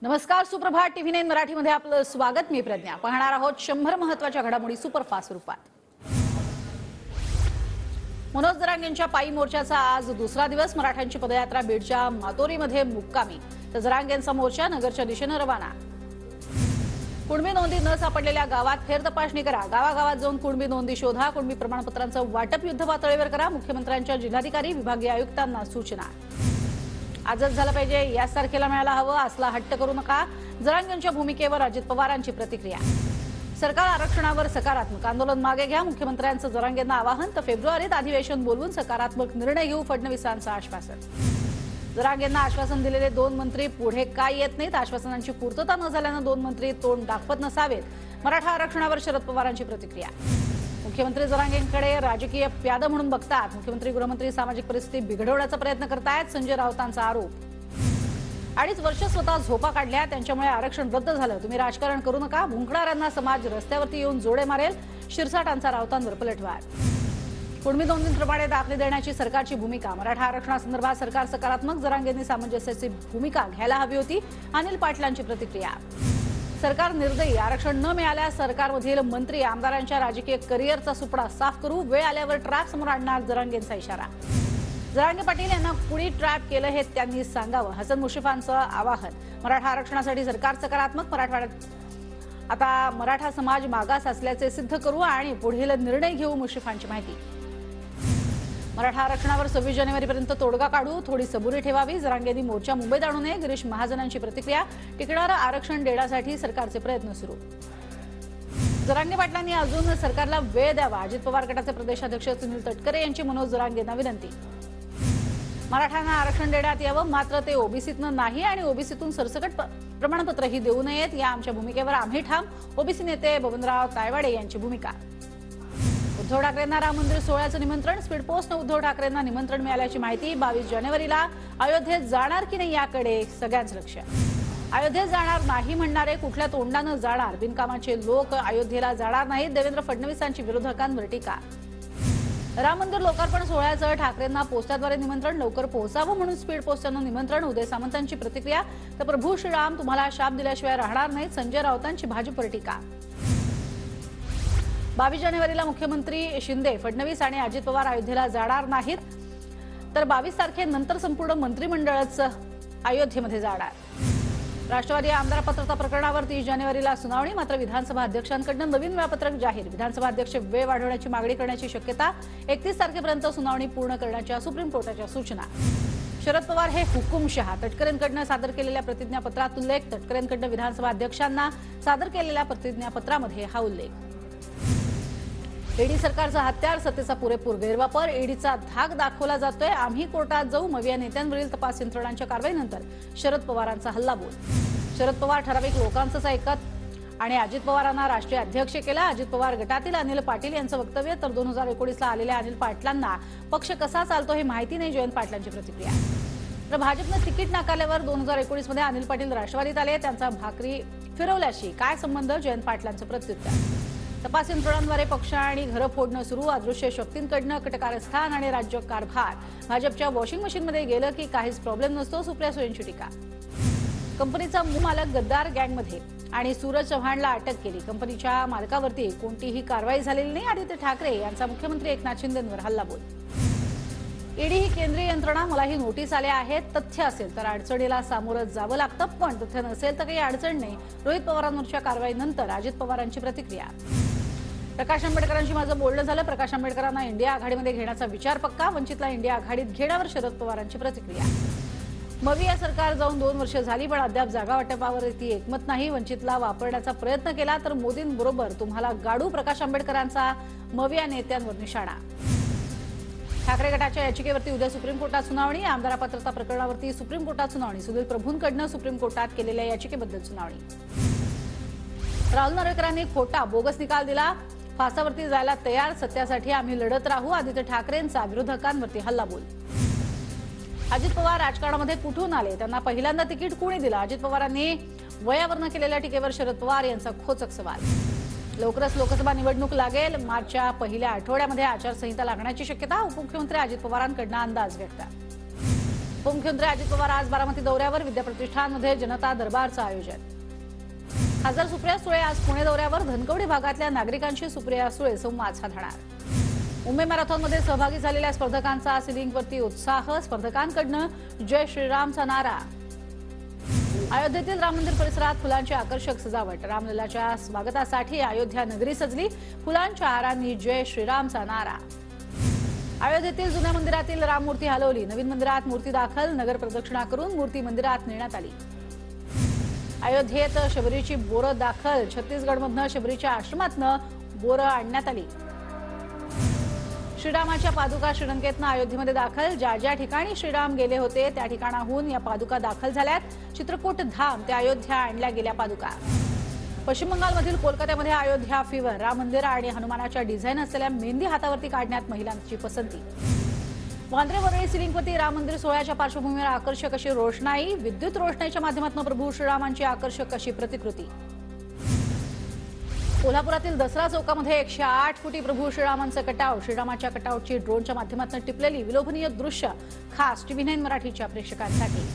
नमस्कार, सुप्रभात टीव्ही 9 मराठीमध्ये आपलं स्वागत। मी प्रज्ञा। पाहणार आहोत 100 महत्त्वाच्या घडामोडी सुपरफास्ट रूपात। मनोज जरांगेंच्या पायी मोर्चाचा आज दुसरा दिवस। मराठ्यांची पदयात्रा बीडच्या मातोरीमध्ये मुक्कामी, तर जरांगेंचा मोर्चा नगरच्या दिशेने रवाना। कुणबी नोंदी न सापडलेल्या गावात फेर तपासणी करा। गावागावात जाऊन कुणबी नोंदी शोधा। कुणबी प्रमाणपत्रांचं वाटप युद्ध पातळीवर करा। मुख्यमंत्र्यांच्या जिल्हाधिकारी विभागीय आयुक्तांना सूचना। आजच झालं पाहिजे, याच तारखेला मिळायला हवं, असला हट्ट करू नका। जरांगेंच्या भूमिकेवर अजित पवारांची प्रतिक्रिया। सरकार आरक्षणावर सकारात्मक आंदोलन मागे घ्या, मुख्यमंत्र्यांचं जरांगेंना आवाहन। तर फेब्रुवारीत अधिवेशन बोलवून सकारात्मक निर्णय घेऊ, फडणवीसांचं आश्वासन। जरांगेंना आश्वासन दिलेले 2 मंत्री पुढे काय येत नाहीत? आश्वासनांची पूर्तता न झाल्यानं 2 मंत्री तोंड दाखवत नसावेत। मराठा आरक्षणावर शरद पवारांची प्रतिक्रिया। मुख्यमंत्री जरांगेंकडे राजकीय प्यादा म्हणून बघतात। मुख्यमंत्री गृहमंत्री सामाजिक परिस्थिती बिघडवण्याचा प्रयत्न करतायत, संजय राऊतांचा आरोप। 2.5 वर्ष स्वतः झोपा काढल्या, त्यांच्यामुळे आरक्षण रद्द झालं। तुम्ही राजकारण करू नका, भुंकणाऱ्यांना समाज रस्त्यावरती येऊन जोडे मारेल, शिरसाटांचा राऊतांवर पलटवार। कुणबी नोंदींप्रमाणे दाखले देण्याची सरकारची भूमिका। मराठा आरक्षणासंदर्भात सरकार सकारात्मक, जरांगेंनी सामंजस्याची भूमिका घ्यायला हवी होती, अनिल पाटलांची प्रतिक्रिया। सरकार निर्दयी, आरक्षण न मिळाल्यास सरकारमधील मंत्री आमदारांच्या राजकीय करिअरचा सुपडा साफ करू, वेळ आल्यावर ट्रॅप समोर आणणार, जरांगेंचा इशारा। जरांगे पाटील यांना कुणी ट्रॅप केलं हे त्यांनी सांगावं, हसन मुश्रीफांचं आवाहन। मराठा आरक्षणासाठी सरकार सकारात्मक, मराठवाड्यात आता मराठा समाज मागास असल्याचे सिद्ध करू आणि पुढील निर्णय घेऊ, मुश्रीफांची माहिती। मराठा आरक्षणावर 26 जानेवारीपर्यंत तोडगा काढू, थोडी सबुरी ठेवावी, जरांगेंनी मोर्चा मुंबईत आणू नये, गिरीश महाजनांची प्रतिक्रिया। टिकणारं आरक्षण देण्यासाठी सरकारचे प्रयत्न सुरू। जरांगे पाटलांनी अजून सरकारला वेळ द्यावा, अजित पवार गटाचे प्रदेशाध्यक्ष सुनील तटकरे यांची मनोज जरांगेंना विनंती। मराठ्यांना आरक्षण देण्यात यावं, मात्र ते ओबीसीतनं नाही आणि ओबीसीतून सरसकट प्रमाणपत्रही देऊ नयेत, या आमच्या भूमिकेवर आम्ही ठाम, ओबीसी नेते बबनराव तायवाडे यांची भूमिका। उद्धव ठाकरेंना राम मंदिर सोहळ्याचं निमंत्रण, स्पीड पोस्टनं उद्धव ठाकरेंना निमंत्रण मिळाल्याची माहिती। 22 जानेवारीला अयोध्येत जाणार की नाही याकडे सगळ्यांचं लक्ष। अयोध्येत जाणार नाही म्हणणारे कुठल्या तोंडानं जाणार? बिनकामाचे लोक अयोध्येला जाणार नाहीत, देवेंद्र फडणवीसांची विरोधकांवर टीका। राम मंदिर लोकार्पण सोहळ्याचं ठाकरेंना पोस्टाद्वारे निमंत्रण, लवकर पोहोचावं म्हणून स्पीड पोस्टनं निमंत्रण। उदय सामंतांची प्रतिक्रिया। तर प्रभू श्रीराम तुम्हाला शाप दिल्याशिवाय राहणार नाहीत, संजय राऊतांची भाजपवर टीका। 22 जानेवारीला मुख्यमंत्री शिंदे, फडणवीस आणि अजित पवार अयोध्येला जाणार नाहीत, तर 22 तारखेनंतर संपूर्ण मंत्रिमंडळच अयोध्येमध्ये जाणार। राष्ट्रवादी आमदार पात्रता प्रकरणावर 30 जानेवारीला सुनावणी, मात्र विधानसभा अध्यक्षांकडून नवीन वेळापत्रक जाहीर। विधानसभा अध्यक्ष वेळ वाढवण्याची मागणी करण्याची शक्यता। 31 तारखेपर्यंत सुनावणी पूर्ण करण्याच्या सुप्रीम कोर्टाच्या सूचना। शरद पवार हे हुकुमशहा, तटकरेंकडून सादर केलेल्या प्रतिज्ञापत्रात उल्लेख। तटकरेंकडून विधानसभा अध्यक्षांना सादर केलेल्या प्रतिज्ञापत्रामध्ये हा उल्लेख। ईडी सरकारचा हत्यार, सत्तेचा पुरेपूर गैरवापर, ईडीचा धाक दाखवला जातोय। आम्ही कोर्टात जाऊ, मविया नेत्यांवरील तपास यंत्रणांच्या कारवाईनंतर शरद पवारांचा हल्लाबोल। शरद पवार ठराविक लोकांचंच ऐकत आणि अजित पवारांना राष्ट्रीय अध्यक्ष केला। अजित पवार गटातील अनिल पाटील यांचं वक्तव्य। तर 2019ला आलेल्या अनिल पाटलांना पक्ष कसा चालतो हे माहिती नाही, जयंत पाटलांची प्रतिक्रिया। तर भाजपनं तिकीट नाकारल्यावर 2019 मध्ये अनिल पाटील राष्ट्रवादीत आले, त्यांचा भाकरी फिरवल्याशी काय संबंध? जयंत पाटलांचं प्रत्युत्तर। तपास यंत्रणांद्वारे पक्ष आणि घरं फोडणं सुरू, अदृश्य शक्तींकडनं कटकारस्थान आणि राज्य कारभार। भाजपच्या वॉशिंग मशीनमध्ये गेलं की काहीच प्रॉब्लेम नसतो, सुप्रिया सुळेंची टीका। कंपनीचा मालक गद्दार गँगमध्ये आणि सूरज चव्हाणला अटक केली, कंपनीच्या मालकावरती कोणतीही कारवाई झालेली नाही। आदित्य ठाकरे यांचा मुख्यमंत्री एकनाथ शिंदेंवर हल्लाबोल। ईडी ही केंद्रीय यंत्रणा, मलाही नोटीस आल्या आहेत, तथ्य असेल तर अडचणीला सामोरं जावं लागतं, पण तथ्य नसेल तर काही अडचण नाही। रोहित पवारांवरच्या कारवाईनंतर अजित पवारांची प्रतिक्रिया। प्रकाश आंबेडकरांशी माझं बोलणं झालं, प्रकाश आंबेडकरांना इंडिया आघाडीमध्ये घेण्याचा विचार पक्का, वंचितला इंडिया आघाडीत घेण्यावर शरद पवारांची प्रतिक्रिया। मविया सरकार जाऊन 2 वर्ष झाली, पण अद्याप जागा वाटपावर ती एकमत नाही, वंचितला वापरण्याचा प्रयत्न केला तर मोदींबरोबर तुम्हाला गाडू, प्रकाश आंबेडकरांचा मविया नेत्यांवर निशाणा। ठाकरे गटाच्या याचिकेवरती उद्या सुप्रीम कोर्टात सुनावणी, आमदार पात्रता प्रकरणावरती सुप्रीम कोर्टात सुनावणी, सुनील प्रभूंकडून सुप्रीम कोर्टात केलेल्या याचिकेबद्दल सुनावणी। राहुल नार्वेकरांनी खोटा बोगस निकाल दिला, फासावरती जायला तयार, सत्यासाठी आम्ही लढत राहू, आदित्य ठाकरेंचा विरोधकांवरती हल्लाबोल। अजित पवार राजकारणामध्ये कुठून आले, त्यांना पहिल्यांदा तिकीट कोणी दिलं? अजित पवारांनी वयावरनं केलेल्या टीकेवर शरद पवार यांचा खोचक सवाल। लवकरच लोकसभा निवडणूक लागेल, मार्चच्या पहिल्या आठवड्यामध्ये आचारसंहिता लागण्याची शक्यता, उपमुख्यमंत्री अजित पवारांकडून अंदाज व्यक्त। उपमुख्यमंत्री अजित पवार आज बारामती दौऱ्यावर. विद्याप्रतिष्ठानमध्ये जनता दरबारचं आयोजन. खासदार सुप्रिया सुळे आज पुणे दौऱ्यावर. धनकवडी भागातल्या नागरिकांशी सुप्रिया सुळे संवाद साधणार. मुंबई मॅरेथॉनमध्ये सहभागी झालेल्या स्पर्धकांचा सिलिंगवरती उत्साह. स्पर्धकांकडनं जय श्रीरामचा नारा. अयोध्येतील राम मंदिर परिसरात फुलांची आकर्षक सजावट. रामलल्लाच्या स्वागतासाठी अयोध्या नगरी सजली. फुलांच्या हारांनी जय श्रीरामचा नारा. अयोध्येतील जुन्या मंदिरातील राममूर्ती हलवली. नवीन मंदिरात मूर्ती दाखल. नगर प्रदक्षिणा करून मूर्ती मंदिरात नेण्यात आली. अयोध्येत शबरीची बोरं दाखल. छत्तीसगडमधनं शबरीच्या आश्रमातनं बोरं आणण्यात आली. श्रीरामाच्या पादुका श्रीलंकेतनं अयोध्येमध्ये दाखल. ज्या ज्या ठिकाणी श्रीराम गेले होते त्या ठिकाणाहून या पादुका दाखल झाल्यात. चित्रकूट धाम ते अयोध्या आणल्या गेल्या पादुका. पश्चिम बंगालमधील कोलकात्यामध्ये अयोध्या फीवर. राम मंदिर आणि हनुमानाच्या डिझाईन असलेल्या मेहंदी हातावरती काढण्यात महिलांची पसंती. वांद्रे वरळी सिलिंगवरती राम मंदिर सोहळ्याच्या पार्श्वभूमीवर आकर्षक अशी रोषणाई. विद्युत रोषणाईच्या माध्यमातून प्रभू श्रीरामांची आकर्षक अशी प्रतिकृती. कोल्हापुरातील दसरा चौकामध्ये 108 फुटी प्रभू श्रीरामांचं कटाव. श्रीरामाच्या कटावची ड्रोनच्या माध्यमातून टिपलेली विलोभनीय दृश्य खास TV9 मराठीच्या प्रेक्षकांसाठी.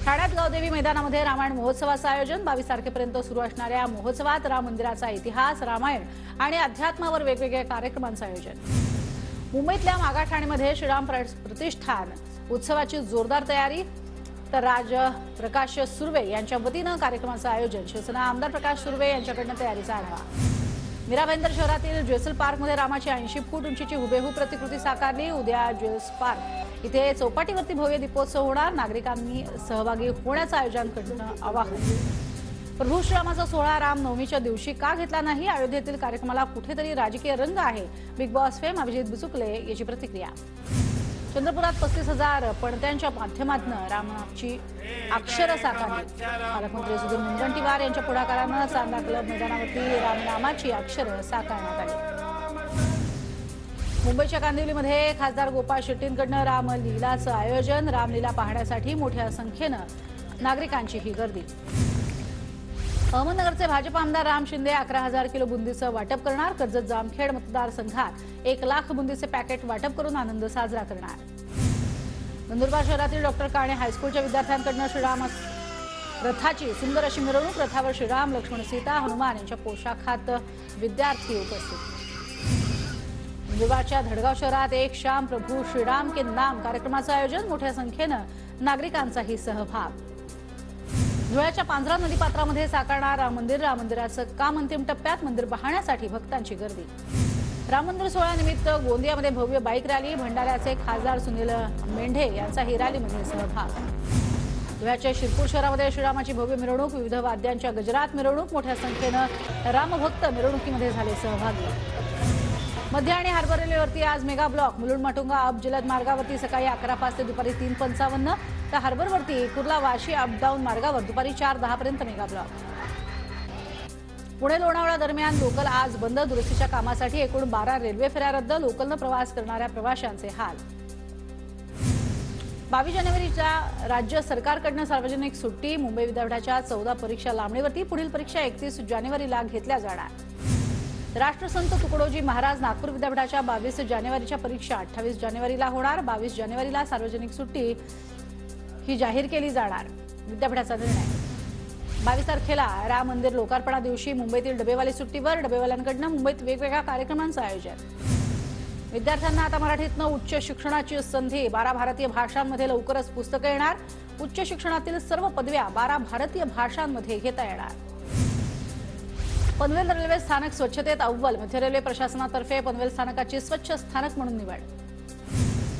ठाण्यात गावदेवी मैदानामध्ये रामायण महोत्सवाचं आयोजन. 22 तारखेपर्यंत सुरू असणाऱ्या महोत्सवात राम मंदिराचा इतिहास, रामायण आणि अध्यात्मावर वेगवेगळ्या कार्यक्रमांचं आयोजन. मुंबईतल्या मागाठाणेमध्ये श्रीराम प्रतिष्ठान उत्सवाची जोरदार तयारी. तर प्रकाश सुर्वे यांच्या वतीनं कार्यक्रमाचं आयोजन. शिवसेना आमदार प्रकाश सुर्वे यांच्याकडनं तयारीचा आढावा. मीरा भाईंदर शहरातील ज्वेसल पार्कमध्ये रामाची 80 फूट उंचीची हुबेहूब प्रतिकृती साकारली. उद्या ज्वेल्स पार्क इथे चौपाटीवरती भव्य दीपोत्सव होणार. नागरिकांनी सहभागी होण्याचं आयोजन करणं आवाहन. प्रभू श्रीरामाचा सोहळा रामनवमीच्या दिवशी का घेतला नाही? अयोध्येतील कार्यक्रमाला कुठेतरी राजकीय रंग आहे. Big boss fame Abhijit Bichukale याची प्रतिक्रिया. चंद्रपुरात 35,000 पणत्यांच्या माध्यमातून रामाची अक्षरं साकारली. पालकमंत्री सुधीर मुनगंटीवार यांच्या पुढाकारानं चांदा क्लब मैदानावरती रामनामाची अक्षरं साकारण्यात आली. मुंबईच्या कांदिवलीमध्ये खासदार गोपाळ शेट्टींकडनं रामलीलाचं आयोजन. रामलीला पाहण्यासाठी मोठ्या संख्येनं नागरिकांची ही गर्दी. अहमदनगरचे भाजप आमदार राम शिंदे 11,000 किलो बुंदीचं वाटप करणार. कर्जत जामखेड मतदारसंघात 1 लाख बुंदीचे पॅकेट वाटप करून आनंद साजरा करणार. नंदुरबार शहरातील डॉक्टर काणे हायस्कूलच्या विद्यार्थ्यांकडनं श्रीराम रथाची सुंदर अशी मिरवणूक. रथावर श्रीराम, लक्ष्मण, सीता, हनुमान यांच्या पोशाखात विद्यार्थी उपस्थित. नंदुरबारच्या धडगाव शहरात एक शाम प्रभू श्रीराम के नाम कार्यक्रमाचं आयोजन. मोठ्या संख्येनं नागरिकांचाही सहभाग. धुळ्याच्या पांझरा नदीपात्रामध्ये साकारणार राम मंदिर. राम मंदिराचं काम अंतिम टप्प्यात. मंदिर पाहण्यासाठी भक्तांची गर्दी. राम मंदिर सोहळ्यानिमित्त गोंदियामध्ये भव्य बाईक रॅली. भंडाऱ्याचे खासदार सुनील मेंढे यांचाही रॅलीमध्ये सहभाग. धुळ्याच्या शिरपूर शहरामध्ये श्रीरामाची भव्य मिरवणूक. विविध वाद्यांच्या गजरात मिरवणूक. मोठ्या संख्येनं रामभक्त मिरवणुकीमध्ये झाले सहभागी. मध्य आणि हार्बर रेल्वेवरती आज mega block. Mulund Matunga up जलद मार्गावरती सकाळी 11:05 ते दुपारी 3:55. तर हार्बरवरती कुर्ला वाशी अपडाऊन मार्गावर दुपारी 4:10 पर्यंत मेगा ब्लॉक. पुणे लोणावळा दरम्यान लोकल आज बंद. दुरुस्तीच्या कामासाठी एकूण 12 रेल्वे फेऱ्या रद्द. लोकलनं प्रवास करणाऱ्या प्रवाशांचे हाल. 22 जानेवारीच्या राज्य सरकारकडनं सार्वजनिक सुट्टी. मुंबई विद्यापीठाच्या 14 परीक्षा लांबणीवरती. पुढील परीक्षा 31 जानेवारीला घेतल्या जाणार. राष्ट्रसंत तुकडोजी महाराज नागपूर विद्यापीठाच्या 22 जानेवारीच्या परीक्षा 28 जानेवारीला होणार. 22 जानेवारीला सार्वजनिक सुट्टी ही जाहीर केली जाणार. विद्यापीठाचा निर्णय. 22 तारखेला राम मंदिर लोकार्पणा दिवशी मुंबईतील डबेवाली सुट्टीवर. डबेवाल्यांकडनं मुंबईत वेगवेगळ्या कार्यक्रमांचं आयोजन. विद्यार्थ्यांना आता मराठीतनं उच्च शिक्षणाची संधी. 12 भारतीय भाषांमध्ये लवकरच पुस्तकं येणार. उच्च शिक्षणातील सर्व पदव्या 12 भारतीय भाषांमध्ये घेता येणार. पनवेल रेल्वे स्थानक स्वच्छतेत अव्वल. मध्य रेल्वे प्रशासनातर्फे पनवेल स्थानकाची स्वच्छ स्थानक म्हणून निवड.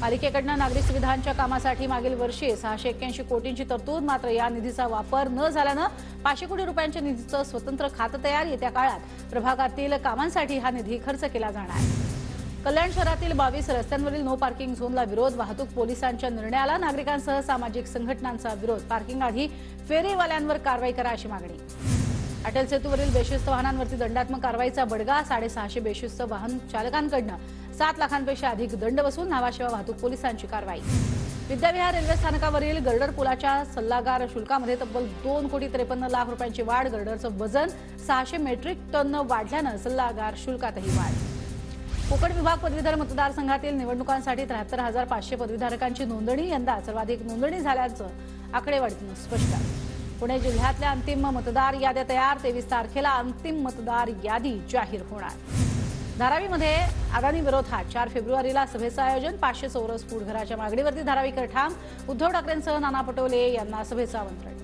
पालिकेकडनं नागरी सुविधांच्या कामासाठी मागील वर्षी 681 कोटींची तरतूद. मात्र या निधीचा वापर न झाल्यानं 500 कोटी रुपयांच्या निधीचं स्वतंत्र खातं तयार. येत्या काळात प्रभागातील कामांसाठी हा निधी खर्च केला जाणार. कल्याण शहरातील 22 रस्त्यांवरील नो पार्किंग झोनला विरोध. वाहतूक पोलिसांच्या निर्णयाला नागरिकांसह सामाजिक संघटनांचा विरोध. पार्किंग आधी फेरीवाल्यांवर कारवाई करा अशी मागणी. अटल सेतूवरील बेशिस्त वाहनांवरती दंडात्मक कारवाईचा बडगा. 650 बेशिस्त वाहन चालकांकडनं 7 लाखांपेक्षा अधिक दंड वसूल. नावाशिवा वाहतूक पोलिसांची कारवाई. विद्याविहार रेल्वे स्थानकावरील गर्डर पुलाच्या सल्लागार शुल्कामध्ये तब्बल 2,53,00,000 रुपयांची वाढ. गर्डरचं वजन 600 मेट्रिक टन वाढल्यानं सल्लागार शुल्कातही वाढ. कोकण विभाग पदवीधर मतदारसंघातील निवडणुकांसाठी 73,500 पदवीधारकांची नोंदणी, यंदा सर्वाधिक नोंदणी झाल्याचं आकडेवारीतून स्पष्ट आहे. पुणे जिल्ह्यातल्या अंतिम मतदार याद्या तयार, 23 तारखेला अंतिम मतदार यादी जाहीर होणार. धारावीमध्ये अदानी विरोधात 4 फेब्रुवारीला सभेचं आयोजन, 500 चौरस फूट घराच्या मागणीवरती धारावीकर ठाम, उद्धव ठाकरेंसह नाना पटोले यांना सभेचं आमंत्रण.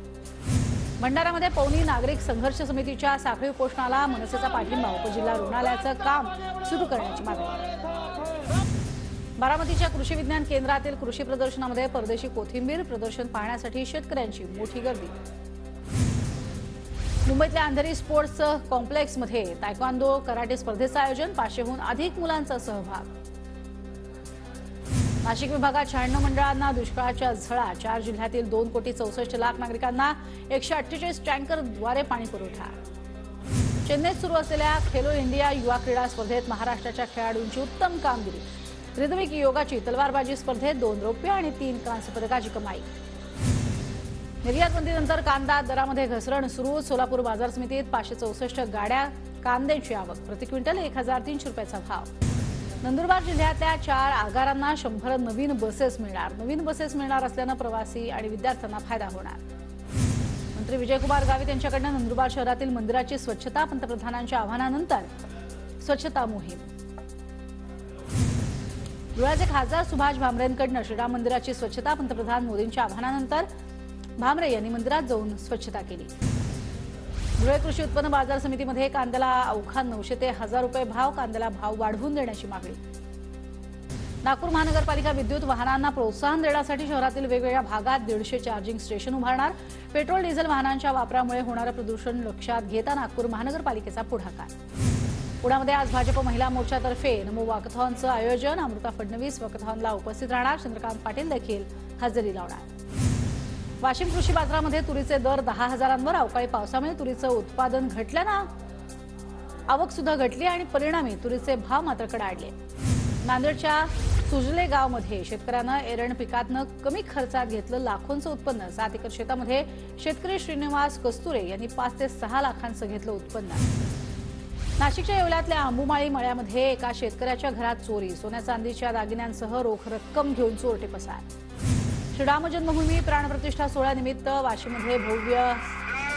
भंडारामध्ये पवनी नागरिक संघर्ष समितीच्या साखळी उपोषणाला मनसेचा पाठिंबा, उपजिल्हा रुग्णालयाचं काम सुरू करण्याची मागणी. बारामतीच्या कृषी विज्ञान केंद्रातील कृषी प्रदर्शनामध्ये परदेशी कोथिंबीर प्रदर्शन पाहण्यासाठी शेतकऱ्यांची मोठी गर्दी. मुंबईतल्या अंधेरी स्पोर्ट्स कॉम्प्लेक्समध्ये तायक्वांदो कराटे स्पर्धेचं आयोजन, 500हून अधिक मुलांचा सहभाग. नाशिक विभागात 96 मंडळांना दुष्काळाच्या झळा, 4 जिल्ह्यातील 2,64,00,000 नागरिकांना 148 टँकरद्वारे पाणी पुरवठा. चेन्नईत सुरू असलेल्या खेलो इंडिया युवा क्रीडा स्पर्धेत महाराष्ट्राच्या खेळाडूंची उत्तम कामगिरी. रिदमिक योगाची तलवारबाजी स्पर्धेत 2 रौप्य आणि 3 कांस्य पदकाची कमाई. निर्यात बंदीनंतर कांदा दरामध्ये घसरण सुरू, सोलापूर बाजार समितीत 564 गाड्या कांद्याची आवक, प्रति क्विंटल 1,300 रुपयाचा भाव. नंदुरबार जिल्ह्यातल्या 4 आगारांना 100 नवीन बसेस मिळणार. नवीन बसेस मिळणार असल्यानं प्रवासी आणि विद्यार्थ्यांना फायदा होणार. मंत्री विजयकुमार गावित यांच्याकडून नंदुरबार शहरातील मंदिराची स्वच्छता, पंतप्रधानांच्या आवाहनानंतर स्वच्छता मोहीम. धुळ्याचे खासदार सुभाष भामरेंकडून श्रीराम मंदिराची स्वच्छता, पंतप्रधान मोदींच्या आवाहनानंतर भामरे यांनी मंदिरात जाऊन स्वच्छता केली. धुळे कृषी उत्पन्न बाजार समितीमध्ये कांद्याला अवघा 900 ते 1,000 रुपये भाव, कांद्याला भाव वाढवून देण्याची मागणी. नागपूर महानगरपालिका विद्युत वाहनांना प्रोत्साहन देण्यासाठी शहरातील वेगवेगळ्या भागात 150 चार्जिंग स्टेशन उभारणार. पेट्रोल डिझेल वाहनांच्या वापरामुळे होणारं प्रदूषण लक्षात घेता नागपूर महानगरपालिकेचा पुढाकार. पुण्यामध्ये आज भाजप महिला मोर्चातर्फे नमो वॉकथॉनचं आयोजन, अमृता फडणवीस वॉकथॉनला उपस्थित राहणार, चंद्रकांत पाटील देखील हजेरी लावणार. वाशिम कृषी बाजारामध्ये तुरीचे दर 10,000वर, अवकाळी पावसामुळे तुरीचं उत्पादन घटल्यानं आवक सुद्धा घटली आणि परिणामी तुरीचे भाव मात्र कडाडले. नांदेडच्या सुजले गावमध्ये शेतकऱ्यानं एरण पिकातनं कमी खर्चात घेतलं लाखोंचं उत्पन्न. 7 एकर शेतामध्ये शेतकरी श्रीनिवास कस्तुरे यांनी 5 ते 6 लाखांचं घेतलं उत्पन्न. नाशिकच्या येवल्यातल्या आंबुमाळी मळ्यामध्ये एका शेतकऱ्याच्या घरात चोरी, सोन्या चांदीच्या दागिन्यांसह रोख रक्कम घेऊन चोरटे पसार. श्रीराम जन्मभूमी प्राणप्रतिष्ठा सोहळ्यानिमित्त वाशीमध्ये भव्य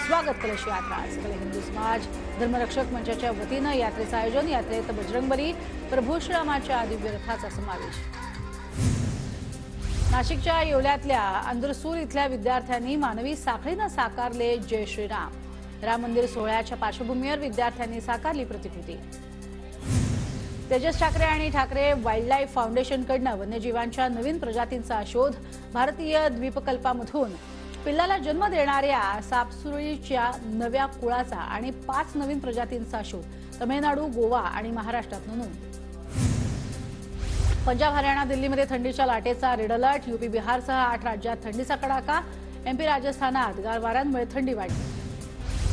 स्वागत कलश यात्रा. सकल हिंदू समाज धर्मरक्षक मंचाच्या वतीनं यात्रेचं आयोजन. यात्रेत बजरंगबली, प्रभू श्रीरामाच्या दिव्य रथाचा समावेश. नाशिकच्या येवल्यातल्या अंदरसूर इथल्या विद्यार्थ्यांनी मानवी साखळीनं साकारले जय श्रीराम. राम मंदिर सोहळ्याच्या पार्श्वभूमीवर विद्यार्थ्यांनी साकारली प्रतिकृती. तेजस ठाकरे आणि ठाकरे वाईल्डलाईफ फाउंडेशनकडून वन्यजीवांच्या नवीन प्रजातींचा शोध. भारतीय द्वीपकल्पामधून पिल्लाला जन्म देणाऱ्या सापसुरीच्या नव्या कुळाचा आणि 5 नवीन प्रजातींचा शोध. तमिळनाडू, गोवा आणि महाराष्ट्रात नोंद. पंजाब, हरियाणा, दिल्लीमध्ये थंडीच्या लाटेचा रेड अलर्ट. यूपी, बिहारसह 8 राज्यात थंडीचा कडाका. एमपी, राजस्थानात गार वाऱ्यांमुळे थंडी वाढली.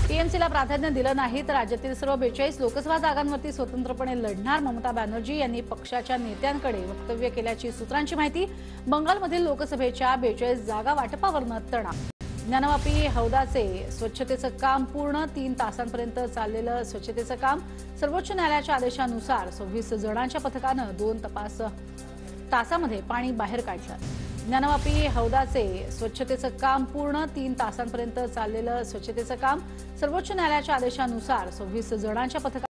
टीएमसीला प्राधान्य दिलं नाही तर राज्यातील सर्व 42 लोकसभा जागांवरती स्वतंत्रपणे लढणार. ममता बॅनर्जी यांनी पक्षाच्या नेत्यांकडे वक्तव्य केल्याची सूत्रांची माहिती. बंगालमधील लोकसभेच्या 42 जागा वाटपावरनं तणाव. ज्ञानवापी हौदाचे स्वच्छतेचं काम पूर्ण. 3 तासांपर्यंत चाललेलं स्वच्छतेचं काम. सर्वोच्च न्यायालयाच्या आदेशानुसार 26 जणांच्या पथकानं 2 तासामध्ये पाणी बाहेर काढलं. ज्ञानवापी हौदाचे स्वच्छतेचं काम पूर्ण. 3 तासांपर्यंत चाललेलं स्वच्छतेचं काम. सर्वोच्च न्यायालयाच्या आदेशानुसार 26 जणांच्या पथकानं